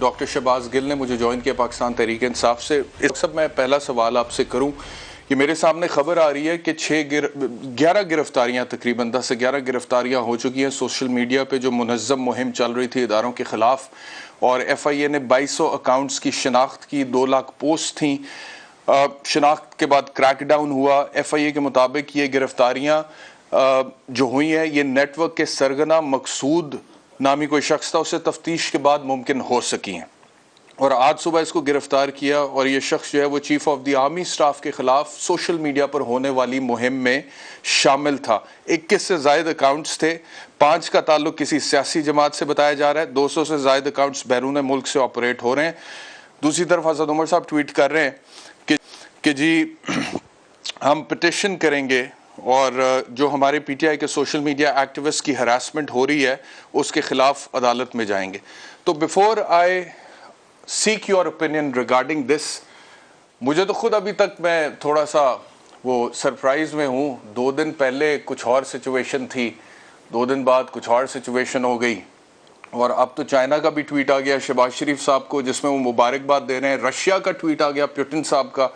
Doctor Shahbaz Gill ने मुझे join किया पाकिस्तान तहरीक इंसाफ से। इस सब मैं पहला सवाल आपसे करूं कि मेरे सामने खबर आ रही है कि 11 गिरफ्तारियां, तकरीबन 10 से 11 गिरफ्तारियां हो चुकी हैं सोशल मीडिया पे जो मुनज़्ज़म मुहिम चल रही थी इदारों के ख़िलाफ़, और FIA ने 2200 अकाउंट्स की शनाख्त की, 2 लाख पोस्ट थी। शनाख्त के बाद क्रैकडाउन हुआ। FIA के मुताबिक ये गिरफ्तारियां जो हुई हैं ये नेटवर्क के सरगना मकसूद नामी कोई शख्स था, उससे तफ्तीश के बाद मुमकिन हो सकी हैं, और आज सुबह इसको गिरफ्तार किया। और ये शख्स जो है वो chief of the army staff के खिलाफ सोशल मीडिया पर होने वाली मुहिम में शामिल था। 21 से जायद अकाउंट्स थे, 5 का ताल्लुक किसी सियासी जमात से बताया जा रहा है, 200 से जायद अकाउंट्स बैरून मुल्क से ऑपरेट हो रहे हैं। दूसरी तरफ हसन उमर साहब ट्वीट कर रहे हैं कि जी हम पिटिशन करेंगे और जो हमारे PTI के सोशल मीडिया एक्टिविस्ट की हरासमेंट हो रही है उसके खिलाफ अदालत में जाएंगे। तो before I seek your opinion regarding this, मुझे तो खुद अभी तक मैं थोड़ा सा वो सरप्राइज में हूँ। 2 दिन पहले कुछ और सिचुएशन थी, 2 दिन बाद कुछ और सिचुएशन हो गई, और अब तो चाइना का भी ट्वीट आ गया शहबाज शरीफ साहब को जिसमें वो मुबारकबाद दे रहे हैं। रशिया का ट्वीट आ गया पुतिन साहब का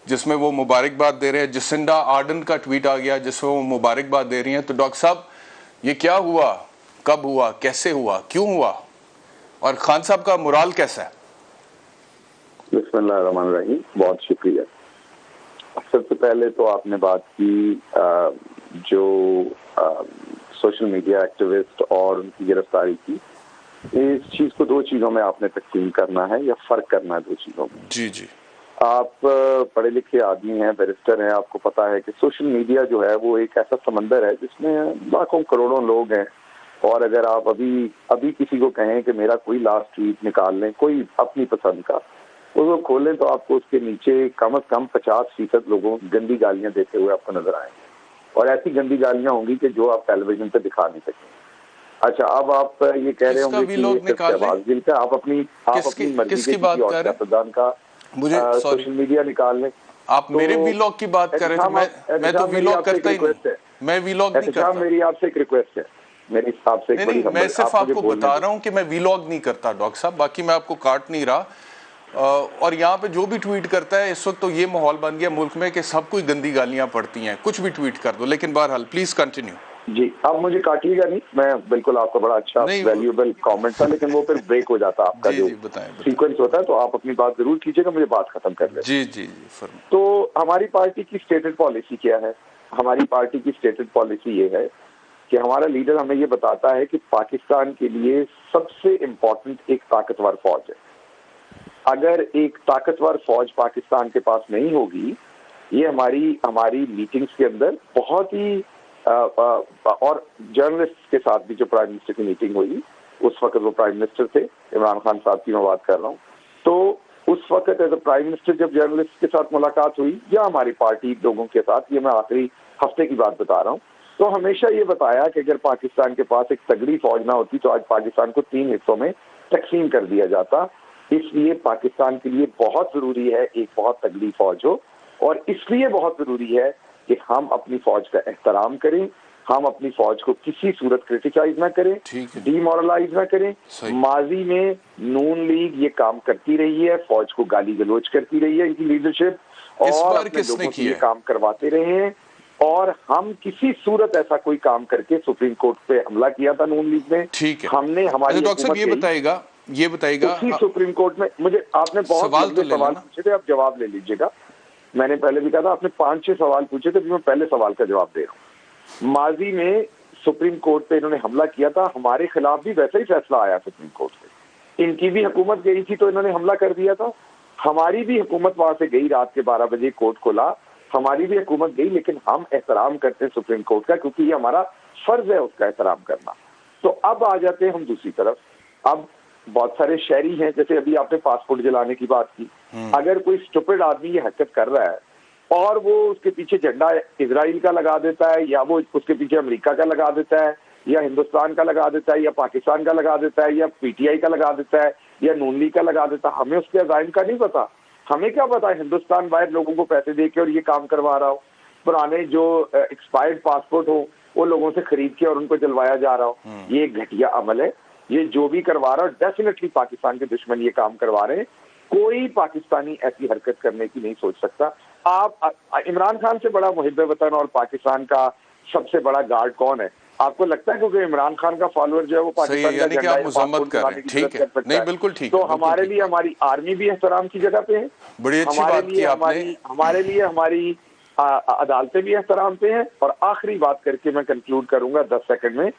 जिसमें वो मुबारकबाद दे रहे हैं। जसिंडा आर्डन का ट्वीट आ गया जिसमें वो मुबारकबाद दे रही हैं। तो डॉक्टर साहब ये क्या हुआ, कब हुआ, कैसे हुआ, क्यों हुआ, और खान साहब का मोराल कैसा है? बिस्मिल्लाहिर्रहमानिर्रहीम, बहुत शुक्रिया। सबसे पहले तो आपने बात की जो सोशल मीडिया एक्टिविस्ट और उनकी गिरफ्तारी की, इस चीज को 2 चीजों में आपने तकसीम करना है या फर्क करना है 2 चीजों में। जी जी, आप पढ़े लिखे आदमी हैं, बैरिस्टर हैं, आपको पता है कि सोशल मीडिया जो है वो एक ऐसा समंदर है जिसमें लाखों करोड़ों लोग हैं, और अगर आप अभी किसी को कहें कि मेरा कोई लास्ट ट्वीट निकाल लें, कोई अपनी पसंद का, उसको खोलें तो आपको उसके नीचे कम से कम 50% लोगों गंदी गालियां देते हुए आपको नजर आएंगे, और ऐसी गंदी गालियां होंगी कि जो आप टेलीविजन पे दिखा नहीं सकते। अच्छा, अब आप ये कह रहे होंगे कि शहबाज गिल का आप अपनी मर्जी के किसी और सियासतदान का मुझे सोशल मीडिया निकाल लें। आप तो मेरे वीलॉग की बात कर रहे थे, मैं तो वीलॉग करता ही नहीं, मैं वीलॉग नहीं करता। मेरी आपसे एक रिक्वेस्ट है, मेरे हिसाब से नहीं, मैं सिर्फ आपको बता रहा हूँ कि मैं वीलॉग नहीं करता डॉक्टर साहब, बाकी मैं आपको काट नहीं रहा। और यहाँ पे जो भी ट्वीट करता है इस वक्त तो ये माहौल बन गया मुल्क में कि सब कोई गंदी गालियां पड़ती हैं, कुछ भी ट्वीट कर दो। लेकिन बहरहाल प्लीज कंटिन्यू। जी, आप मुझे काटिएगा नहीं, मैं बिल्कुल आपका बड़ा अच्छा वैल्यूएबल कमेंट था, लेकिन वो फिर ब्रेक हो जाता आपका जो सीक्वेंस होता है, तो आप अपनी बात जरूर कीजिएगा, मुझे बात खत्म कर लें। जी जी, तो हमारी पार्टी की स्टेटेड पॉलिसी क्या है? हमारी पार्टी की स्टेटेड पॉलिसी ये है कि हमारा लीडर हमें ये बताता है कि पाकिस्तान के लिए सबसे इम्पोर्टेंट एक ताकतवर फौज है। अगर एक ताकतवर फौज पाकिस्तान के पास नहीं होगी, ये हमारी मीटिंग्स के अंदर बहुत ही और जर्नलिस्ट के साथ भी जो प्राइम मिनिस्टर की मीटिंग हुई, उस वक्त वो प्राइम मिनिस्टर थे, इमरान खान साहब की मैं बात कर रहा हूँ, तो उस वक्त एज अ प्राइम मिनिस्टर जब जर्नलिस्ट के साथ मुलाकात हुई या हमारी पार्टी लोगों के साथ, ये मैं आखिरी हफ्ते की बात बता रहा हूँ, तो हमेशा ये बताया कि अगर पाकिस्तान के पास एक तगड़ी फौज ना होती तो आज पाकिस्तान को 3 हिस्सों में तकसीम कर दिया जाता। इसलिए पाकिस्तान के लिए बहुत जरूरी है एक बहुत तगड़ी फौज हो, और इसलिए बहुत जरूरी है कि हम अपनी फौज का एहतराम करें, हम अपनी फौज को किसी सूरत क्रिटिसाइज ना करें, डीमोरलाइज ना करें। माजी में नून लीग ये काम करती रही है, फौज को गाली गलोच करती रही है इनकी लीडरशिप, और अपने लोगों से ये काम करवाते रहे हैं, और हम किसी सूरत ऐसा कोई काम करके सुप्रीम कोर्ट पे हमला किया था नून लीग में। ठीक है, हमने हमारी डॉक्टर साहब ये बताइएगा सुप्रीम कोर्ट में, मुझे आपने बहुत सवाल पूछे थे, आप जवाब ले लीजिएगा। मैंने पहले भी कहा था, आपने 5-6 सवाल पूछे थे, मैं पहले सवाल का जवाब दे रहा हूँ। माजी में सुप्रीम कोर्ट पे इन्होंने हमला किया था, हमारे खिलाफ भी वैसा ही फैसला आया सुप्रीम कोर्ट से। इनकी भी हुकूमत गई थी तो इन्होंने हमला कर दिया था, हमारी भी हुकूमत वहां से गई, रात के 12 बजे कोर्ट खोला, हमारी भी हुकूमत गई, लेकिन हम एहतराम करते हैं सुप्रीम कोर्ट का, क्योंकि ये हमारा फर्ज है उसका एहतराम करना। तो अब आ जाते हैं हम दूसरी तरफ। अब बहुत सारे शहरी हैं, जैसे अभी आपने पासपोर्ट जलाने की बात की, अगर कोई स्टूपिड आदमी ये हरकत कर रहा है और वो उसके पीछे झंडा इजराइल का लगा देता है, या वो उसके पीछे अमेरिका का लगा देता है, या हिंदुस्तान का लगा देता है, या पाकिस्तान का लगा देता है, या PTI का लगा देता है, या नून लीग का लगा देता है, हमें उसके अज़ाइम का नहीं पता। हमें क्या पता है हिंदुस्तान बाहर लोगों को पैसे दे के और ये काम करवा रहा हो, पुराने जो एक्सपायर्ड पासपोर्ट हो वो लोगों से खरीद के और उनको जलवाया जा रहा हो। ये एक घटिया अमल है, ये जो भी करवा रहा है, डेफिनेटली पाकिस्तान के दुश्मन ये काम करवा रहे हैं। कोई पाकिस्तानी ऐसी हरकत करने की नहीं सोच सकता। आप इमरान खान से बड़ा मुहिब्बे वतन और पाकिस्तान का सबसे बड़ा गार्ड कौन है? आपको लगता है क्योंकि इमरान खान का फॉलोअर जो है वो पाकिस्तान का झंडा या पासपोर्ट चलाने की जरूरत कर सकता है? बिल्कुल ठीक तो है, हमारे लिए हमारी आर्मी भी एहतराम की जगह पे है, बड़ी अच्छी बात की आपने। हमारे लिए हमारी अदालतें भी एहतराम पे हैं। और आखिरी बात करके मैं कंक्लूड करूंगा 10 सेकंड में।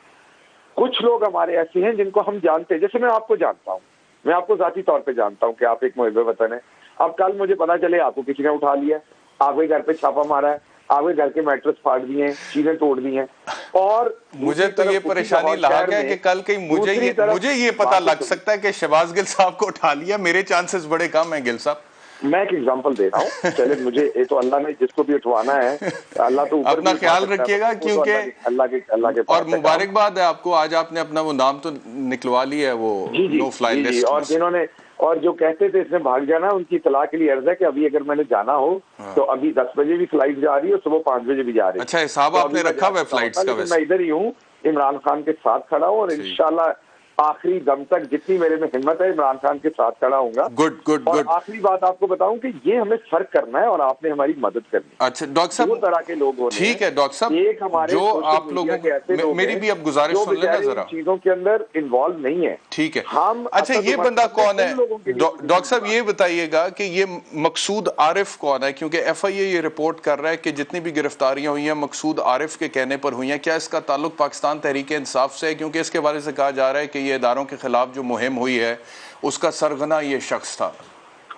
कुछ लोग हमारे ऐसे हैं जिनको हम जानते हैं, जैसे मैं आपको जानता हूं, मैं आपको जाती तौर पे जानता हूं कि आप एक मुहिब्बे वतन है। अब कल मुझे पता चले आपको किसी ने उठा लिया, आपके घर पे छापा मारा है, आपके घर के मैट्रेस फाड़ दिए हैं, चीजें तोड़ दी हैं, और मुझे तो ये परेशानी लाहक है कि कल कहीं मुझे ये पता लग सकता है कि शहबाज गिल साहब को उठा लिया। मेरे चांसेस बड़े कम हैं गिल साहब। मैं एक एग्जांपल दे रहा हूँ। चले, मुझे ये तो अल्लाह ने जिसको भी उठवाना है, अल्लाह तो ऊपर अपना ख्याल रखिएगा, क्योंकि अल्लाह के और मुबारकबाद है आपको, आज आपने अपना वो नाम तो निकलवा लिया है, वो नो फ्लाई लिस्ट। और जिन्होंने और जो कहते थे इसमें भाग जाना, उनकी इतला के लिए अर्ज है कि अभी अगर मैंने जाना हो तो अभी 10 बजे भी फ्लाइट जा रही है, सुबह 5 बजे भी जा रही है। अच्छा हिसाब आपने रखा हुआ है फ्लाइट्स का? वैसे मैं इधर ही हूँ, इमरान खान के साथ खड़ा हूँ और इंशाल्लाह आखिरी दम तक जितनी मेरे में हिम्मत है इमरान खान के साथ खड़ा हूंगा। गुड। और आखिरी बात आपको बताऊं कि ये हमें फर्क करना है और आपने हमारी मदद करनी है। अच्छा डॉक्टर साहब, दो तरह के लोग होने ठीक है डॉक्टर साहब, एक हमारे जो आप लोगों, मेरी भी अब गुजारिश सुन लेना जरा, चीजों के अंदर इन्वॉल्व नहीं है। ठीक है हम अच्छा ये बंदा कौन है डॉक्टर साहब, ये बताइएगा कि ये मकसूद आरिफ कौन है? क्योंकि FIA ये रिपोर्ट कर रहा है कि जितनी भी गिरफ्तारियां हुई हैं मकसूद आरिफ के कहने पर हुई हैं। क्या इसका ताल्लुक पाकिस्तान तहरीक इंसाफ से है? क्योंकि इसके बारे से कहा जा रहा है कि ये इदारों के खिलाफ जो मुहिम हुई है उसका सरगना ये शख्स था।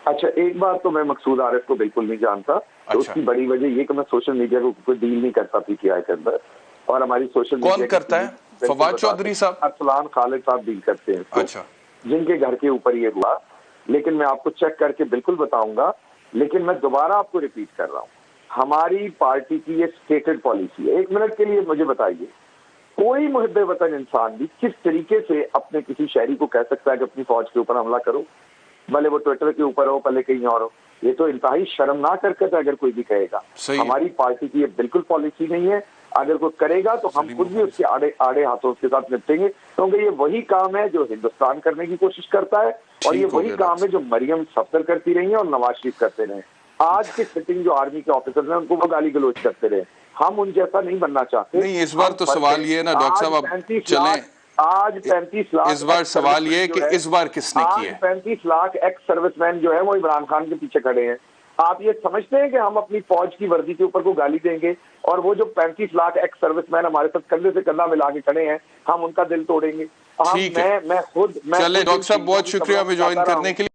अच्छा, एक बात तो मैं मकसूद आरिफ को बिल्कुल नहीं जानता। अच्छा। तो उसकी बड़ी वजह ये कि मैं सोशल मीडिया को कोई डील नहीं करता PTI के अंदर, और हमारी सोशल कौन करता है? फवाद चौधरी साहब, अरसलान खालिद साहब डील करते हैं। अच्छा, जिनके घर के ऊपर ये हुआ, लेकिन मैं आपको चेक करके बिल्कुल बताऊंगा। लेकिन मैं दोबारा आपको रिपीट कर रहा हूँ, हमारी पार्टी की ये स्टेटेड पॉलिसी है। 1 मिनट के लिए मुझे बताइए, कोई मुहिब्बे वतन इंसान भी किस तरीके से अपने किसी शहरी को कह सकता है कि अपनी फौज के ऊपर हमला करो, भले वो ट्विटर के ऊपर हो, भले कहीं और हो? ये तो इंतहाई शर्मनाक हरकत है अगर कोई भी कहेगा। हमारी पार्टी की ये बिल्कुल पॉलिसी नहीं है। अगर कोई करेगा तो हम खुद भी उसके आड़े हाथों के साथ निपटेंगे, क्योंकि ये वही काम है जो हिंदुस्तान करने की कोशिश करता है, और ये वही काम है जो मरियम सफदर करती रही है और नवाज शरीफ करते रहे। आज के सिटिंग जो आर्मी के ऑफिसर्स हैं उनको वो गाली गलौज करते रहे। हम उन जैसा नहीं बनना चाहते। नहीं इस बार तो सवाल ये है ना डॉक्टर साहब, अब चलें, आज 35 लाख इस बार सवाल ये है कि इस बार किसने किया? 35 लाख एक्स सर्विसमैन जो है वो इमरान खान के पीछे खड़े हैं। आप ये समझते हैं कि हम अपनी फौज की वर्दी के ऊपर को गाली देंगे, और वो जो 35 लाख एक्स सर्विसमैन हमारे साथ कंधे से कंधा मिला के खड़े हैं, हम उनका दिल तोड़ेंगे? ठीक है, मैं खुद चले डॉक्टर साहब, बहुत शुक्रिया हमें ज्वाइन करने के लिए।